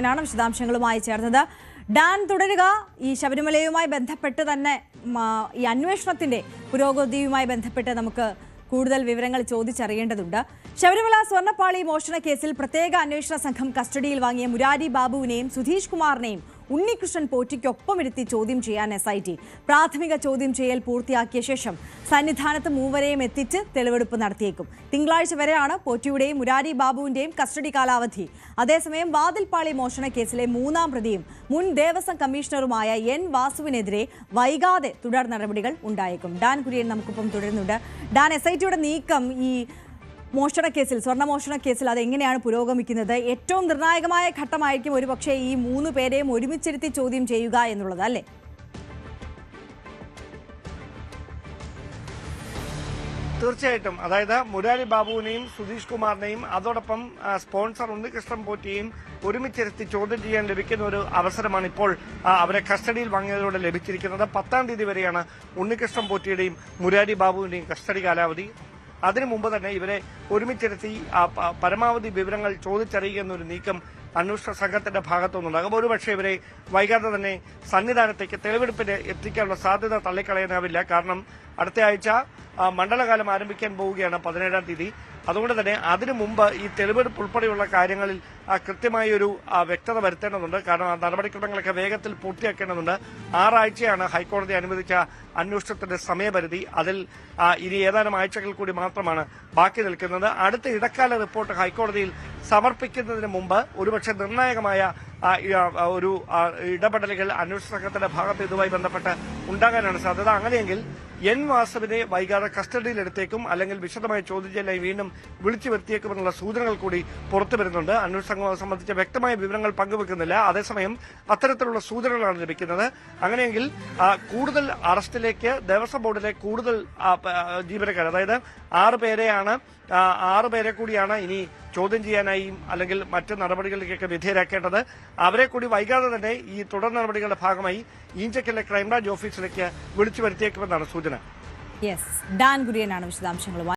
ാണ് വിശദാംശങ്ങളുമായി ചേർന്നത്. ഡാൻ, തുടരുക. ഈ ശബരിമലയുമായി ബന്ധപ്പെട്ട് തന്നെ ഈ അന്വേഷണത്തിന്റെ പുരോഗതിയുമായി ബന്ധപ്പെട്ട് നമുക്ക് കൂടുതൽ വിവരങ്ങൾ ചോദിച്ചറിയേണ്ടതുണ്ട്. ശബരിമല സ്വർണ്ണപ്പാളി മോഷണ കേസിൽ പ്രത്യേക അന്വേഷണ സംഘം കസ്റ്റഡിയിൽ വാങ്ങിയ മുരാരി ബാബുവിനെയും സുധീഷ് കുമാറിനെയും ഉണ്ണികൃഷ്ണൻ പോറ്റിക്കൊപ്പമിരുത്തി ചോദ്യം ചെയ്യാൻ SIT പ്രാഥമിക ചോദ്യം ചെയ്യൽ പൂർത്തിയാക്കിയ ശേഷം സന്നിധാനത്ത് മൂവരെയും എത്തിച്ച് തെളിവെടുപ്പ് നടത്തിയേക്കും. തിങ്കളാഴ്ച വരെയാണ് പോറ്റിയുടെയും മുരാരി ബാബുവിന്റെയും കസ്റ്റഡി കാലാവധി. അതേസമയം വാതിൽപ്പാളി മോഷണ കേസിലെ മൂന്നാം പ്രതിയും മുൻ ദേവസ്വം കമ്മീഷണറുമായ N വാസുവിനെതിരെ വൈകാതെ തുടർ നടപടികൾ ഉണ്ടായേക്കും. ഡാൻ കുര്യൻ നമുക്കൊപ്പം തുടരുന്നുണ്ട്. ഡാൻ, SITയുടെ നീക്കം ഈ സ്വർണ്ണമോഷണ കേസിൽ അതെങ്ങനെയാണ് പുരോഗമിക്കുന്നത്? ഏറ്റവും നിർണായകമായ ഘട്ടമായിരിക്കും ഒരുപക്ഷെ ഈ മൂന്ന് പേരെയും ഒരുമിച്ചിരുത്തി ചോദ്യം ചെയ്യുക എന്നുള്ളത്, അല്ലേ? തീർച്ചയായിട്ടും. അതായത് മുരാരി ബാബുവിനെയും സുധീഷ് കുമാറിനെയും അതോടൊപ്പം സ്പോൺസർ ഉണ്ണികൃഷ്ണൻ പോറ്റിയെയും ഒരുമിച്ചിരുത്തി ചോദ്യം ചെയ്യാൻ ലഭിക്കുന്ന ഒരു അവസരമാണ് ഇപ്പോൾ അവരെ കസ്റ്റഡിയിൽ വാങ്ങിയതിലൂടെ ലഭിച്ചിരിക്കുന്നത്. 10-ാം തീയതി വരെയാണ് ഉണ്ണികൃഷ്ണൻ പോറ്റിയുടെയും മുരാരി ബാബുവിന്റെയും കസ്റ്റഡി കാലാവധി. അതിനു മുമ്പ് തന്നെ ഇവരെ ഒരുമിച്ചിരുത്തി പരമാവധി വിവരങ്ങൾ ചോദിച്ചറിയുന്ന ഒരു നീക്കം അന്വേഷണ സംഘത്തിന്റെ ഭാഗത്തുനിന്നുണ്ടാകും. ഒരുപക്ഷെ ഇവരെ വൈകാതെ തന്നെ സന്നിധാനത്തേക്ക് തെളിവെടുപ്പിന് എത്തിക്കാനുള്ള സാധ്യത തള്ളിക്കളയാനാവില്ല. കാരണം അടുത്ത ആഴ്ച മണ്ഡലകാലം ആരംഭിക്കാൻ പോവുകയാണ് 17-ാം തീയതി. അതുകൊണ്ട് തന്നെ അതിനു മുമ്പ് ഈ തെളിവെടുപ്പ് ഉൾപ്പെടെയുള്ള കാര്യങ്ങളിൽ കൃത്യമായ ഒരു വ്യക്തത വരുത്തേണ്ടതുണ്ട്. കാരണം ആ നടപടിക്രമങ്ങളൊക്കെ വേഗത്തിൽ പൂർത്തിയാക്കേണ്ടതുണ്ട്. 6 ആഴ്ചയാണ് ഹൈക്കോടതി അനുവദിച്ച അന്വേഷണത്തിന്റെ സമയപരിധി. അതിൽ ഇനി ഏതാനും ആഴ്ചകൾ കൂടി മാത്രമാണ് ബാക്കി നിൽക്കുന്നത്. അടുത്ത ഇടക്കാല റിപ്പോർട്ട് ഹൈക്കോടതിയിൽ സമർപ്പിക്കുന്നതിന് മുമ്പ് ഒരുപക്ഷെ നിർണായകമായ ഒരു ഇടപെടലുകൾ അന്വേഷണ സംഘത്തിന്റെ ഭാഗത്ത് ഇതുമായി ബന്ധപ്പെട്ട് ഉണ്ടാകാനാണ് സാധ്യത. അങ്ങനെയെങ്കിൽ N വാസുവിനെ വൈകാതെ കസ്റ്റഡിയിലെടുത്തേക്കും, അല്ലെങ്കിൽ വിശദമായ ചോദ്യം ചെയ്യലായി വീണ്ടും വിളിച്ചു വരുത്തിയേക്കുമെന്നുള്ള സൂചനകൾ കൂടി പുറത്തു വരുന്നുണ്ട്. അന്വേഷണ സംഘം സംബന്ധിച്ച വ്യക്തമായ വിവരങ്ങൾ പങ്കുവെക്കുന്നില്ല. അതേസമയം അത്തരത്തിലുള്ള സൂചനകളാണ് ലഭിക്കുന്നത്. അങ്ങനെയെങ്കിൽ കൂടുതൽ അറസ്റ്റിലേക്ക് ദേവസ്വം ബോർഡിലെ കൂടുതൽ ജീവനക്കാർ, അതായത് 6 പേരെ കൂടിയാണ് ഇനി ചോദ്യം ചെയ്യാനായി അല്ലെങ്കിൽ മറ്റ് നടപടികളിലേക്കൊക്കെ വിധേയരാക്കേണ്ടത്. അവരെ കൂടി വൈകാതെ തന്നെ ഈ തുടർ നടപടികളുടെ ഭാഗമായി ഈഞ്ചക്കലിലെ ക്രൈംബ്രാഞ്ച് ഓഫീസിലേക്ക് വിളിച്ചു വരുത്തിയേക്കുമെന്നാണ് സൂചന. ഡാൻ കുര്യനാണ് വിശദാംശങ്ങളുമായി.